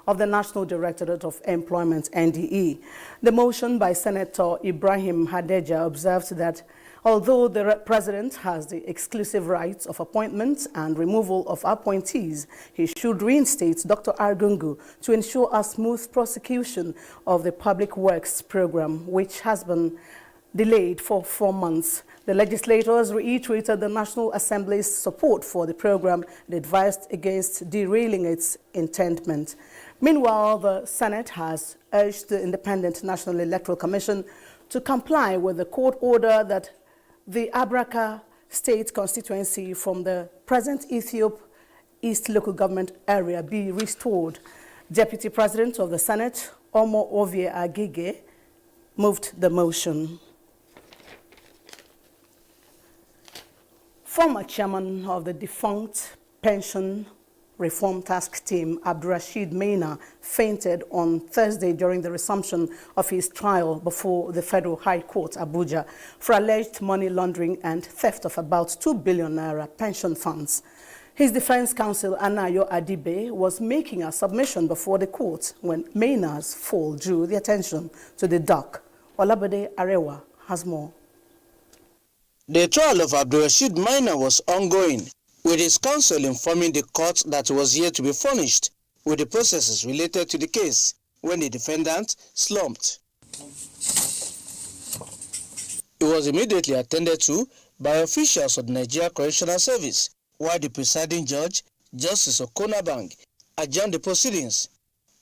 of the National Directorate of Employment, NDE. The motion by Senator Ibrahim Hadeja observed that although the President has the exclusive rights of appointment and removal of appointees, he should reinstate Dr. Argungu to ensure a smooth prosecution of the Public Works Program, which has been delayed for 4 months. The legislators reiterated the National Assembly's support for the program and advised against derailing its intendment. Meanwhile, the Senate has urged the Independent National Electoral Commission to comply with the court order that the Abraka State constituency from the present Ethiopia East local government area be restored. Deputy President of the Senate, Omo Ovie Agege, moved the motion. Former chairman of the defunct Pension Reform Task Team, Abdurrashid Maina, fainted on Thursday during the resumption of his trial before the Federal High Court, Abuja, for alleged money laundering and theft of about 2 billion naira pension funds. His defense counsel, Anayo Adibe, was making a submission before the court when Maina's fall drew the attention to the dock. Olabode Arewa has more. The trial of Abdurrashid Maina was ongoing, with his counsel informing the court that he was yet to be furnished with the processes related to the case when the defendant slumped. He was immediately attended to by officials of the Nigeria Correctional Service, while the presiding judge, Justice Okonabang, adjourned the proceedings.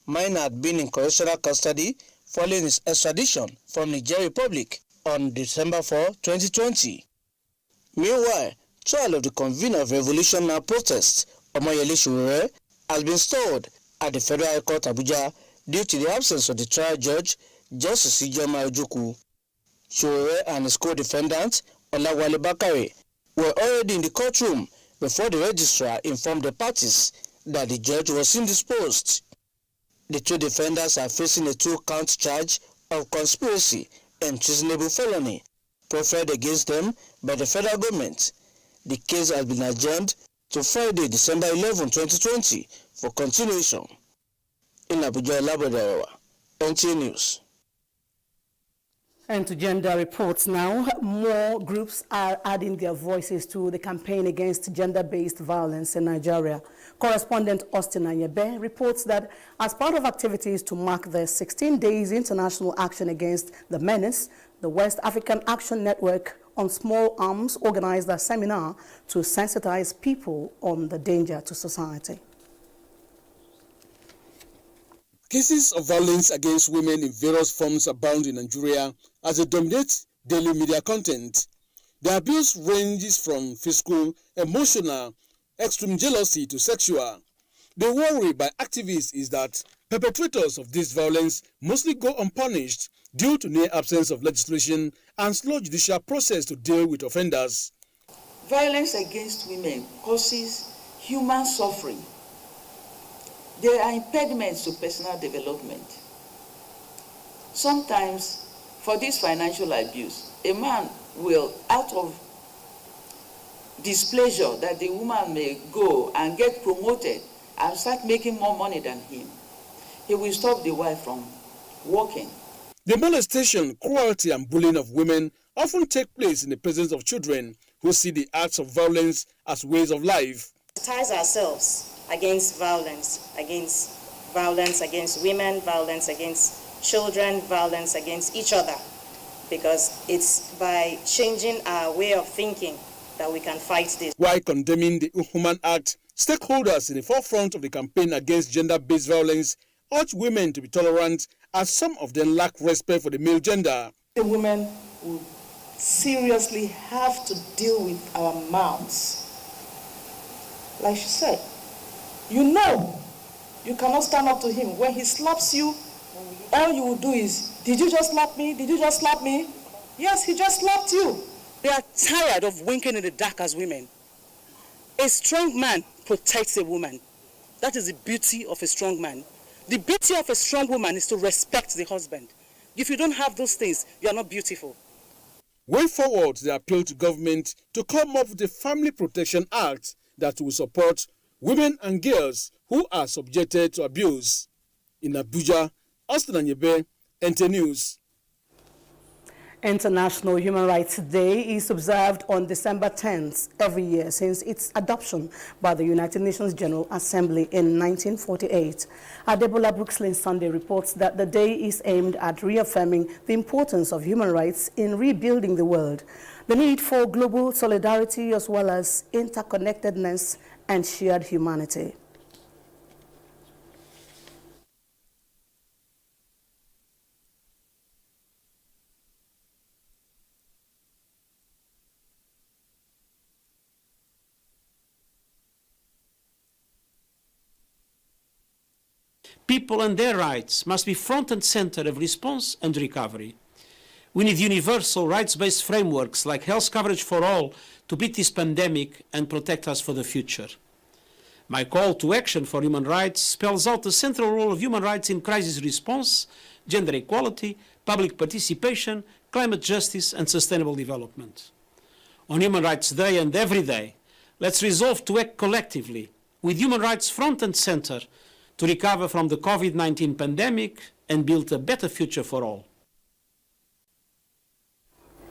Maina had been in correctional custody following his extradition from Nigeria Republic on December 4, 2020. Meanwhile, trial of the convener of revolutionary protest, Omoyele Sowore, has been stalled at the Federal High Court Abuja due to the absence of the trial judge, Justice Ijoma Ojukwu. Sowore and his co-defendant, Olawale Bakare, were already in the courtroom before the registrar informed the parties that the judge was indisposed. The two defendants are facing a 2-count charge of conspiracy and treasonable felony proffered against them by the federal government. The case has been adjourned to Friday, December 11, 2020 for continuation. In Abuja, Olabode, NTA News. And to gender reports now, more groups are adding their voices to the campaign against gender-based violence in Nigeria. Correspondent Austin Anyebe reports that as part of activities to mark the 16 days international action against the menace, the West African Action Network on Small Arms organized a seminar to sensitize people on the danger to society. Cases of violence against women in various forms abound in Nigeria as they dominate daily media content. The abuse ranges from physical, emotional, extreme jealousy to sexual. The worry by activists is that perpetrators of this violence mostly go unpunished due to near absence of legislation and slow judicial process to deal with offenders. Violence against women causes human suffering. There are impediments to personal development. Sometimes, for this financial abuse, a man will, out of displeasure that the woman may go and get promoted and start making more money than him, he will stop the wife from working. The molestation, cruelty, and bullying of women often take place in the presence of children who see the acts of violence as ways of life. Ties ourselves against violence against women, violence against children, violence against each other, because it's by changing our way of thinking that we can fight this. While condemning the Inhuman Act, stakeholders in the forefront of the campaign against gender-based violence urge women to be tolerant, as some of them lack respect for the male gender. The women will seriously have to deal with our mouths. Like she said, you know, you cannot stand up to him. When he slaps you, all you will do is, did you just slap me? Did you just slap me? Yes, he just slapped you. They are tired of winking in the dark as women. A strong man protects a woman. That is the beauty of a strong man. The beauty of a strong woman is to respect the husband. If you don't have those things, you are not beautiful. Way forward, they appeal to government to come up with a Family Protection Act that will support women and girls who are subjected to abuse. In Abuja, Austin Anyebe, NT News. International Human Rights Day is observed on December 10th every year since its adoption by the United Nations General Assembly in 1948. Adebola Brookslyn Sunday reports that the day is aimed at reaffirming the importance of human rights in rebuilding the world, the need for global solidarity as well as interconnectedness and shared humanity. People and their rights must be front and center of response and recovery. We need universal rights-based frameworks like health coverage for all to beat this pandemic and protect us for the future. My call to action for human rights spells out the central role of human rights in crisis response, gender equality, public participation, climate justice, and sustainable development. On Human Rights Day and every day, let's resolve to act collectively with human rights front and center to recover from the COVID-19 pandemic and build a better future for all.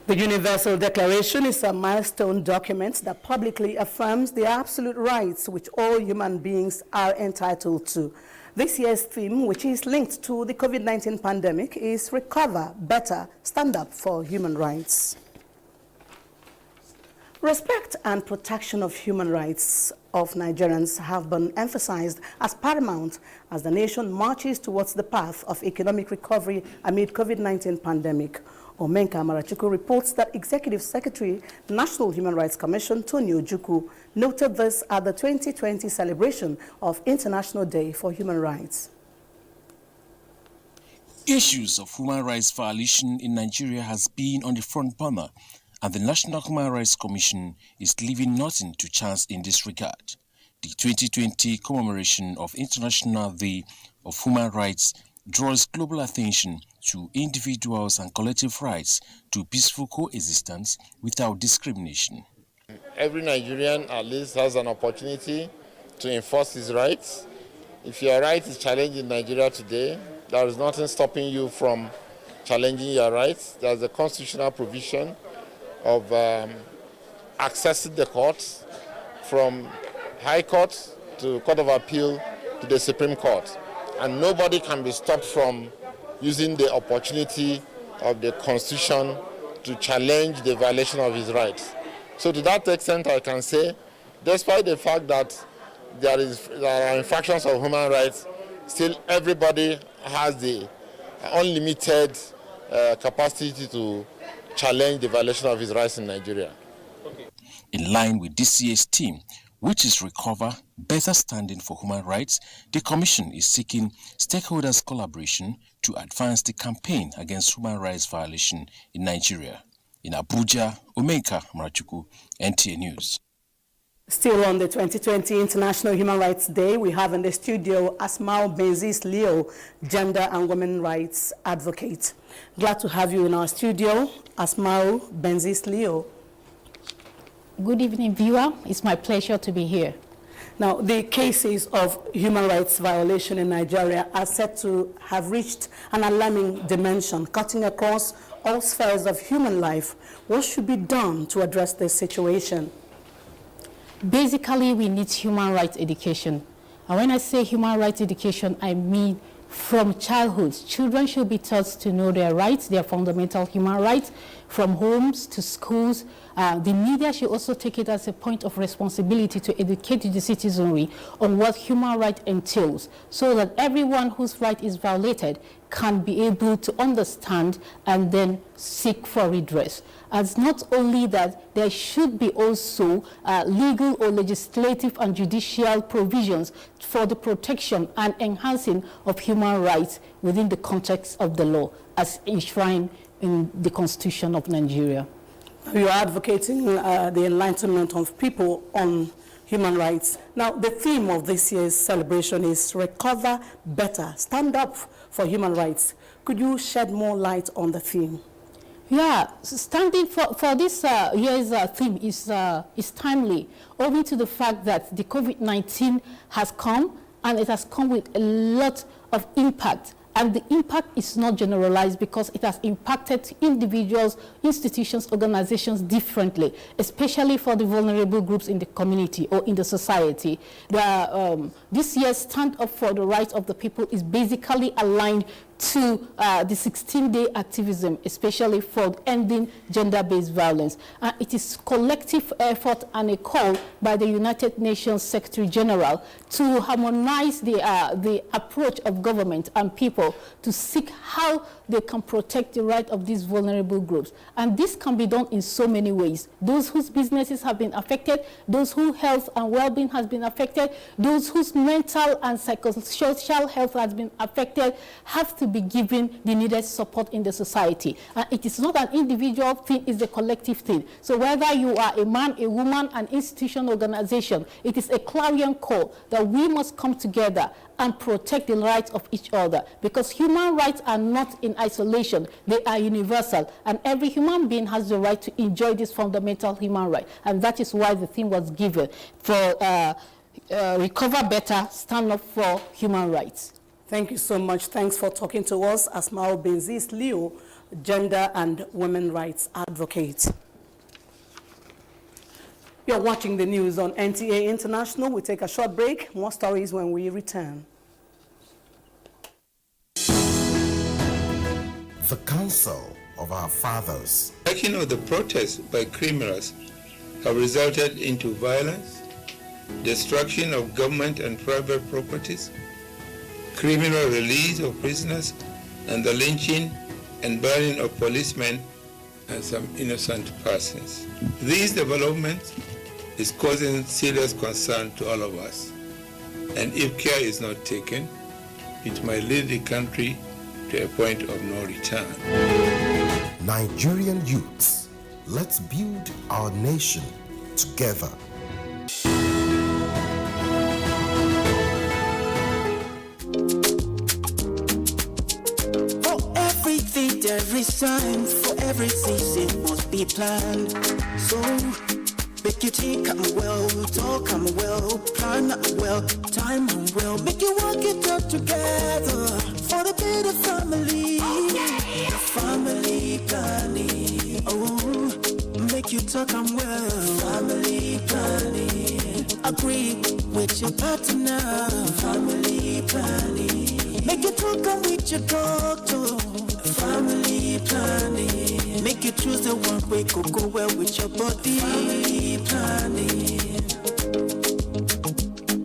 The Universal Declaration is a milestone document that publicly affirms the absolute rights which all human beings are entitled to. This year's theme, which is linked to the COVID-19 pandemic, is Recover Better, Stand Up for Human Rights. Respect and protection of human rights of Nigerians have been emphasized as paramount as the nation marches towards the path of economic recovery amid COVID-19 pandemic. Omenka Marachuku reports that Executive Secretary, National Human Rights Commission, Tony Ojukwu, noted this at the 2020 celebration of International Day for Human Rights. Issues of human rights violation in Nigeria has been on the front burner, and the National Human Rights Commission is leaving nothing to chance in this regard. The 2020 commemoration of International Day of Human Rights draws global attention to individuals and collective rights to peaceful coexistence without discrimination. Every Nigerian at least has an opportunity to enforce his rights. If your right is challenged in Nigeria today, there is nothing stopping you from challenging your rights. There's a constitutional provision of accessing the courts, from High Court to Court of Appeal to the Supreme Court. And nobody can be stopped from using the opportunity of the Constitution to challenge the violation of his rights. So to that extent, I can say, despite the fact that there are infractions of human rights, still everybody has the unlimited capacity to challenge the violation of his rights in Nigeria. In line with this year's theme, which is Recover Better Standing for Human Rights, the Commission is seeking stakeholders' collaboration to advance the campaign against human rights violation in Nigeria. In Abuja, Omenka Marachuku, NTA News. Still on the 2020 International Human Rights Day, we have in the studio Asmao Benzis Leo, gender and women rights advocate. Glad to have you in our studio, Asmao Benzis Leo. Good evening, viewer. It's my pleasure to be here. Now, the cases of human rights violation in Nigeria are said to have reached an alarming dimension, cutting across all spheres of human life. What should be done to address this situation? Basically, we need human rights education. And when I say human rights education, I mean from childhood. Children should be taught to know their rights, their fundamental human rights, from homes to schools. The media should also take it as a point of responsibility to educate the citizenry on what human rights entails, so that everyone whose right is violated can be able to understand and then seek for redress. As not only that, there should be also legal or legislative and judicial provisions for the protection and enhancing of human rights within the context of the law, as enshrined in the Constitution of Nigeria. You are advocating the enlightenment of people on human rights. Now, the theme of this year's celebration is Recover Better, Stand Up for Human Rights. Could you shed more light on the theme? Yeah, standing for this year's theme is timely, owing to the fact that the COVID-19 has come, and it has come with a lot of impact. And the impact is not generalized because it has impacted individuals, institutions, organizations differently, especially for the vulnerable groups in the community or in the society. This year's Stand Up for the Rights of the People is basically aligned to the 16-day activism, especially for ending gender-based violence. It is collective effort and a call by the United Nations Secretary General to harmonize the approach of government and people to seek how they can protect the right of these vulnerable groups. And this can be done in so many ways. Those whose businesses have been affected, those whose health and well-being has been affected, those whose mental and psychosocial health has been affected, have to be given the needed support in the society. And it is not an individual thing, it's a collective thing. So whether you are a man, a woman, an institution, organization, it is a clarion call that we must come together and protect the rights of each other, because human rights are not in isolation, they are universal, and every human being has the right to enjoy this fundamental human right. And that is why the theme was given for Recover Better, Stand Up for Human Rights. Thank you so much. Thanks for talking to us, Asmao Benzis Leo, gender and women rights advocate. You're watching the news on NTA International. We take a short break. More stories when we return. The Council of Our Fathers. Action of the protests by criminals have resulted into violence, destruction of government and private properties, criminal release of prisoners, and the lynching and burning of policemen and some innocent persons. These developments is causing serious concern to all of us, and if care is not taken, it might lead the country to a point of no return. Nigerian youths, let's build our nation together. For everything there is time, for every season must be planned. So make you think I'm well, talk I'm well, plan I'm well, time I'm well. Make you work it out together for the better family. Okay. Family planning. Oh, make you talk I'm well. Family planning. Agree with your partner. Family planning. Make you talk I'm with your doctor. Family planning. Make you choose the one way could go well with your body. Family planning.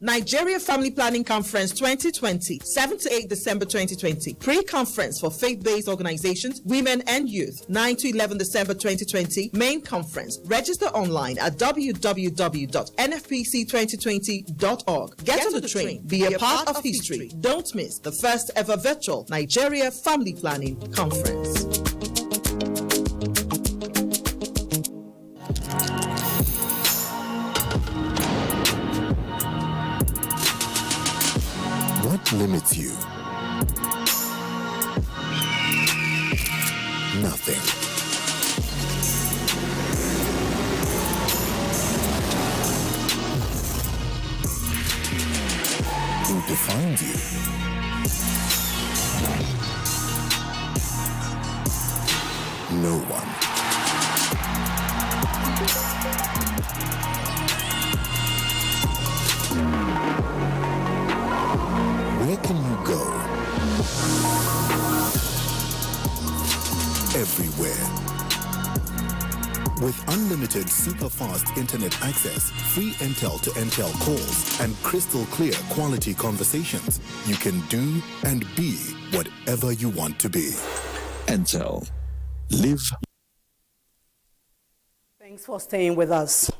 Nigeria Family Planning Conference 2020, 7 to 8 December 2020. Pre-conference for faith-based organizations, women and youth, 9 to 11 December 2020. Main conference. Register online at www.nfpc2020.org. Get on the train. Be a part of history. Don't miss the first ever virtual Nigeria Family Planning Conference. What limits you? Nothing. Who defines you? No one. Where can you go? Everywhere. With unlimited super-fast internet access, free Intel to Intel calls, and crystal clear quality conversations, you can do and be whatever you want to be. Intel. Live. Thanks for staying with us.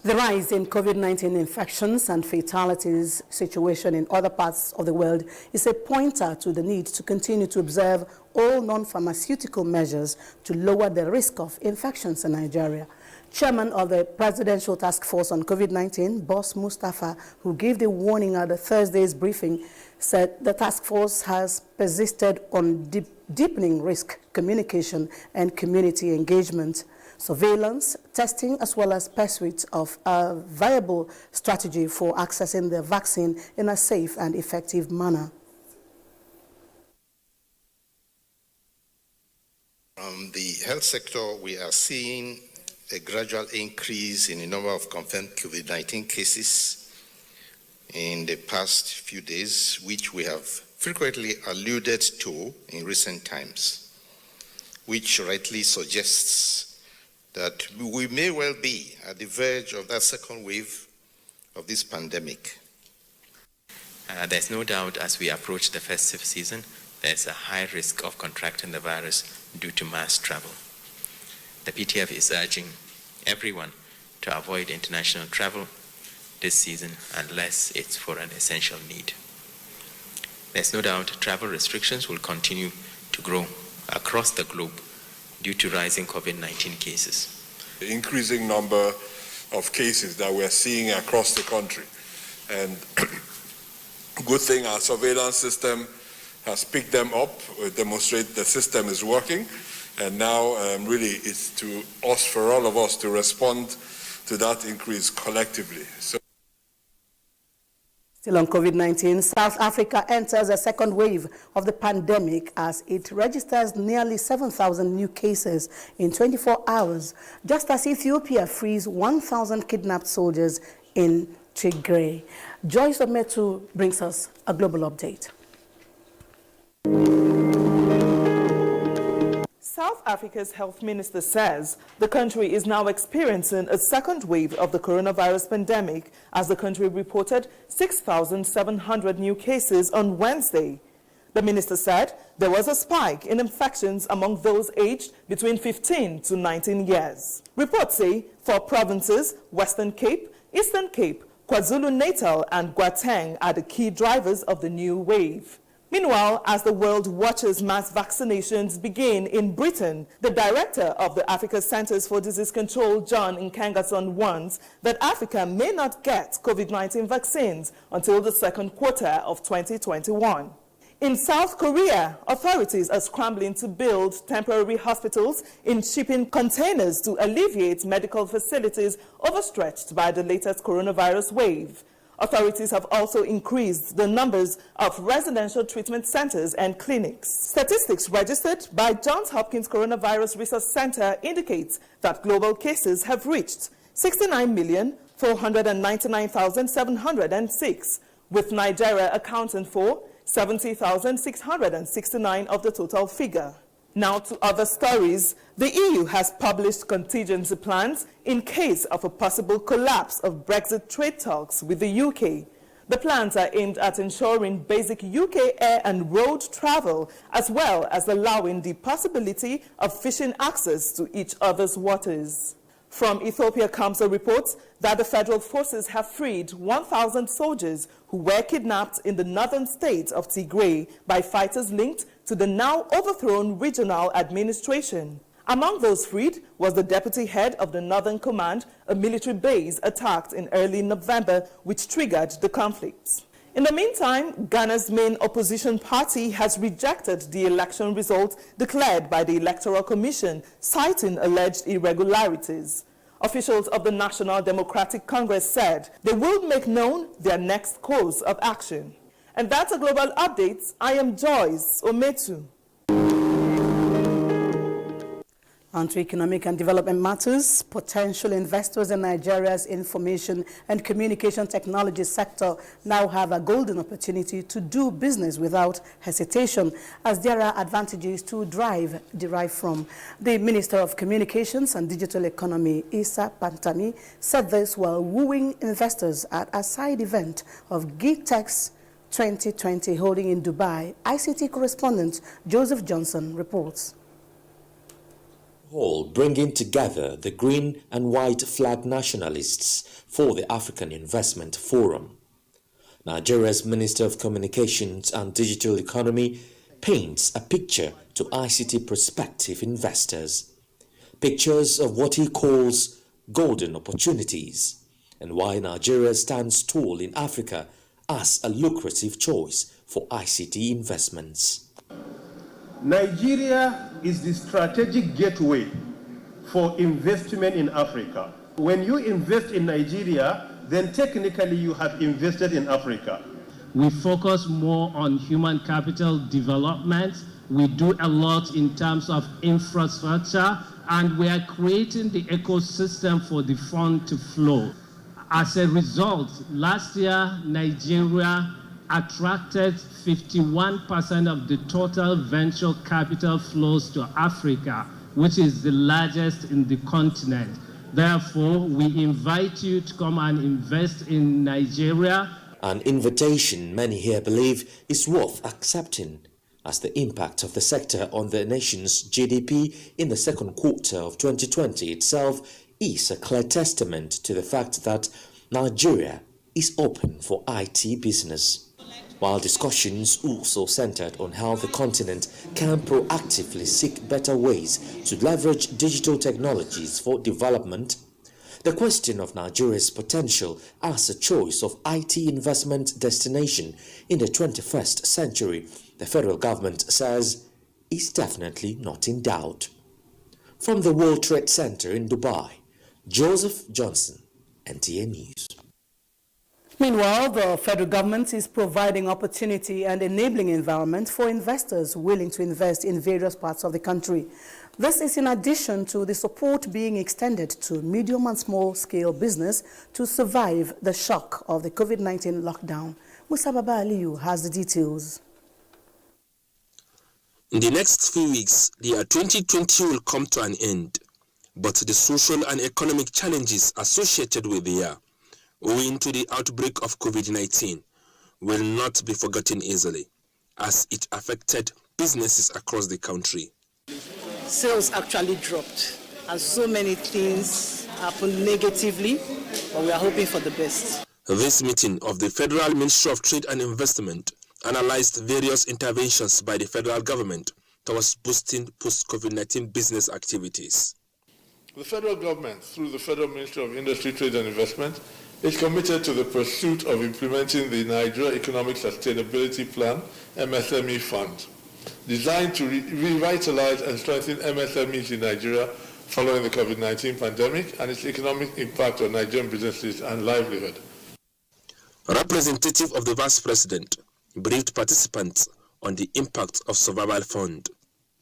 The rise in COVID-19 infections and fatalities situation in other parts of the world is a pointer to the need to continue to observe all non-pharmaceutical measures to lower the risk of infections in Nigeria. Chairman of the Presidential Task Force on COVID-19, Boss Mustafa, who gave the warning at the Thursday's briefing, said the task force has persisted on deepening risk communication and community engagement, surveillance, testing, as well as pursuit of a viable strategy for accessing the vaccine in a safe and effective manner. From the health sector, we are seeing a gradual increase in the number of confirmed COVID-19 cases in the past few days, which we have frequently alluded to in recent times, which rightly suggests that we may well be at the verge of that second wave of this pandemic. There's no doubt as we approach the festive season, there's a high risk of contracting the virus due to mass travel. The PTF is urging everyone to avoid international travel this season unless it's for an essential need. There's no doubt travel restrictions will continue to grow across the globe due to rising COVID-19 cases. The increasing number of cases that we're seeing across the country. And good thing our surveillance system has picked them up, demonstrate the system is working. And now really it's to us, for all of us, to respond to that increase collectively. Still on COVID-19, South Africa enters a second wave of the pandemic as it registers nearly 7,000 new cases in 24 hours, just as Ethiopia frees 1,000 kidnapped soldiers in Tigray. Joyce Ometu brings us a global update. South Africa's health minister says the country is now experiencing a second wave of the coronavirus pandemic as the country reported 6,700 new cases on Wednesday. The minister said there was a spike in infections among those aged between 15 to 19 years. Reports say 4 provinces, Western Cape, Eastern Cape, KwaZulu-Natal and Gauteng are the key drivers of the new wave. Meanwhile, as the world watches mass vaccinations begin in Britain, the director of the Africa Centers for Disease Control, John Nkangason, warns that Africa may not get COVID-19 vaccines until the second quarter of 2021. In South Korea, authorities are scrambling to build temporary hospitals in shipping containers to alleviate medical facilities overstretched by the latest coronavirus wave. Authorities have also increased the numbers of residential treatment centers and clinics. Statistics registered by Johns Hopkins Coronavirus Research Center indicates that global cases have reached 69,499,706, with Nigeria accounting for 70,669 of the total figure. Now to other stories. The EU has published contingency plans in case of a possible collapse of Brexit trade talks with the UK. The plans are aimed at ensuring basic UK air and road travel, as well as allowing the possibility of fishing access to each other's waters. From Ethiopia comes a report that the federal forces have freed 1,000 soldiers who were kidnapped in the northern state of Tigray by fighters linked to the now overthrown regional administration. Among those freed was the deputy head of the Northern Command, a military base attacked in early November, which triggered the conflicts. In the meantime, Ghana's main opposition party has rejected the election result declared by the Electoral Commission, citing alleged irregularities. Officials of the National Democratic Congress said they will make known their next course of action. And that's a global update. I am Joyce Ometu. On to economic and development matters, potential investors in Nigeria's information and communication technology sector now have a golden opportunity to do business without hesitation, as there are advantages to derive from. The Minister of Communications and Digital Economy, Issa Pantami, said this while wooing investors at a side event of GITEX 2020 holding in Dubai. ICT correspondent Joseph Johnson reports. Hall bringing together the green and white flag nationalists for the African Investment Forum. Nigeria's Minister of Communications and Digital Economy paints a picture to ICT prospective investors. Pictures of what he calls golden opportunities and why Nigeria stands tall in Africa as a lucrative choice for ICT investments. Nigeria is the strategic gateway for investment in Africa. When you invest in Nigeria, then technically you have invested in Africa. We focus more on human capital development We do a lot in terms of infrastructure, and we are creating the ecosystem for the fund to flow. As a result, last year, Nigeria attracted 51% of the total venture capital flows to Africa, which is the largest in the continent. Therefore, we invite you to come and invest in Nigeria. An invitation many here believe is worth accepting, as the impact of the sector on the nation's GDP in the second quarter of 2020 itself is a clear testament to the fact that Nigeria is open for IT business. While discussions also centered on how the continent can proactively seek better ways to leverage digital technologies for development, the question of Nigeria's potential as a choice of IT investment destination in the 21st century, the federal government says, is definitely not in doubt. From the World Trade Center in Dubai, Joseph Johnson, NTA News. Meanwhile, the federal government is providing opportunity and enabling environment for investors willing to invest in various parts of the country. This is in addition to the support being extended to medium and small-scale business to survive the shock of the COVID-19 lockdown. Musa Baba Aliyu has the details. In the next few weeks, the year 2020 will come to an end, but the social and economic challenges associated with the year, owing to the outbreak of COVID-19, will not be forgotten easily, as it affected businesses across the country. Sales actually dropped, and so many things happened negatively, but we are hoping for the best. This meeting of the Federal Ministry of Trade and Investment analyzed various interventions by the federal government towards boosting post-COVID-19 business activities. The federal government, through the Federal Ministry of Industry, Trade and Investment, is committed to the pursuit of implementing the Nigeria Economic Sustainability Plan, MSME Fund, designed to revitalize and strengthen MSMEs in Nigeria following the COVID-19 pandemic and its economic impact on Nigerian businesses and livelihood. A representative of the Vice President briefed participants on the impact of Survival Fund.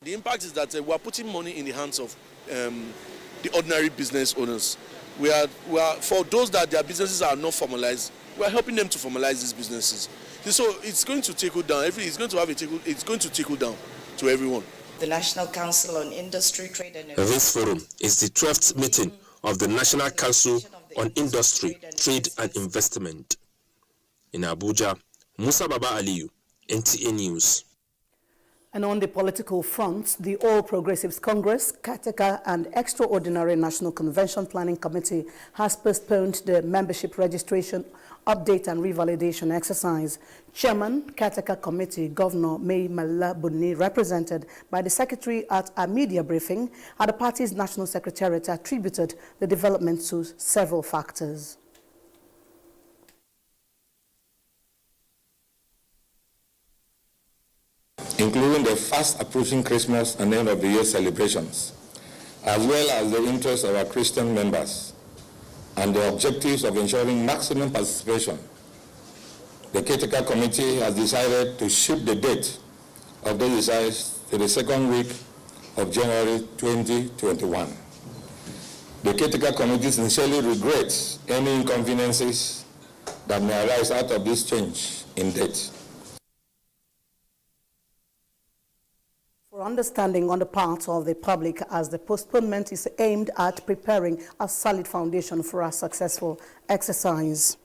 The impact is that we are putting money in the hands of the ordinary business owners. We are for those that their businesses are not formalized, we are helping them to formalize these businesses. So it's going to trickle down. It's going to trickle down to everyone. The National Council on Industry, Trade and Investment. This forum is the 12th meeting of the National Council on Industry, Trade and Investment. In Abuja, Musa Baba Aliyu, NTA News. And on the political front, the All Progressives Congress, Kateka and Extraordinary National Convention Planning Committee has postponed the membership registration update and revalidation exercise. Chairman, Kateka Committee, Governor May Malabuni, represented by the Secretary at a media briefing at the party's National Secretariat, attributed the development to several factors. Including the fast approaching Christmas and end of the year celebrations, as well as the interests of our Christian members and the objectives of ensuring maximum participation. The Caretaker Committee has decided to shift the date of the exercise to the second week of January 2021. The Caretaker Committee sincerely regrets any inconveniences that may arise out of this change in date. For understanding on the part of the public, as the postponement is aimed at preparing a solid foundation for a successful exercise.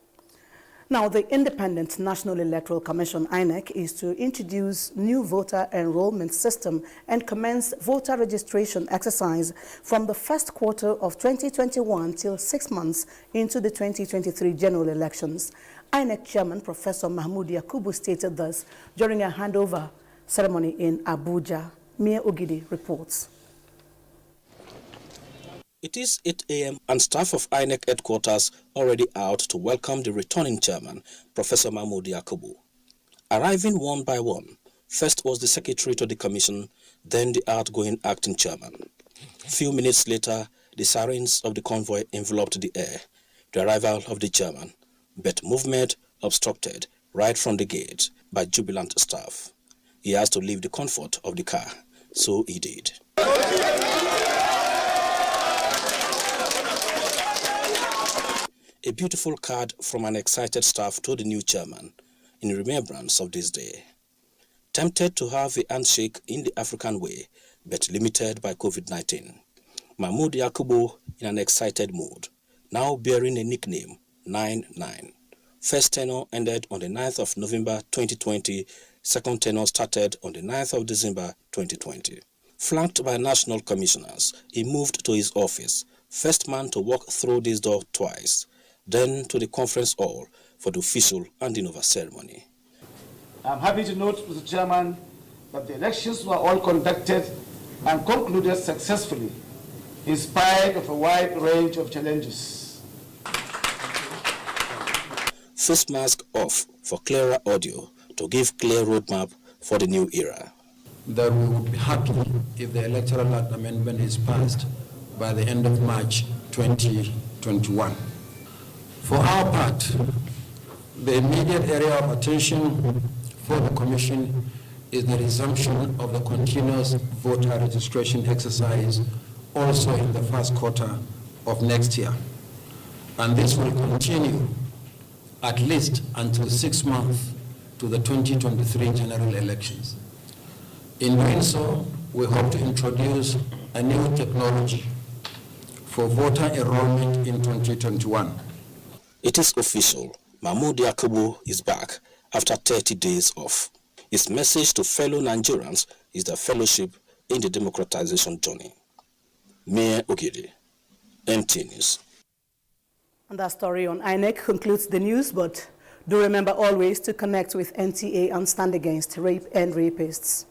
Now, the Independent National Electoral Commission, INEC, is to introduce new voter enrollment system and commence voter registration exercise from the first quarter of 2021 till 6 months into the 2023 general elections. INEC Chairman Professor Mahmoud Yakubu stated this during a handover ceremony in Abuja. Mia Ogidi reports. It is 8 a.m. and staff of INEC headquarters already out to welcome the returning chairman, Professor Mahmoud Yakubu. Arriving one by one, first was the secretary to the commission, then the outgoing acting chairman. Few minutes later, the sirens of the convoy enveloped the air, the arrival of the chairman, but movement obstructed right from the gate by jubilant staff. he has to leave the comfort of the car. So he did. A beautiful card from an excited staff to the new chairman in remembrance of this day. Tempted to have a handshake in the African way, but limited by COVID-19. Mahmoud Yakubu in an excited mood, now bearing a nickname, 99. First tenure ended on the 9th of November 2020, second tenure started on the 9th of December 2020. Flanked by national commissioners, he moved to his office, first man to walk through this door twice, then to the conference hall for the official handing over ceremony. I'm happy to note, Mr. Chairman, that the elections were all conducted and concluded successfully, in spite of a wide range of challenges. Face mask off for clearer audio to give clear roadmap for the new era. That we would be happy if the Electoral Act amendment is passed by the end of March 2021. For our part, the immediate area of attention for the Commission is the resumption of the continuous voter registration exercise also in the first quarter of next year. And this will continue at least until 6 months to the 2023 general elections. In doing so, we hope to introduce a new technology for voter enrollment in 2021. It is official. Mahmoud Yakubu is back after 30 days off. His message to fellow Nigerians is the fellowship in the democratization journey. Mayor Ogiri, NT News. And that story on INEC concludes the news, but do remember always to connect with NTA and stand against rape and rapists.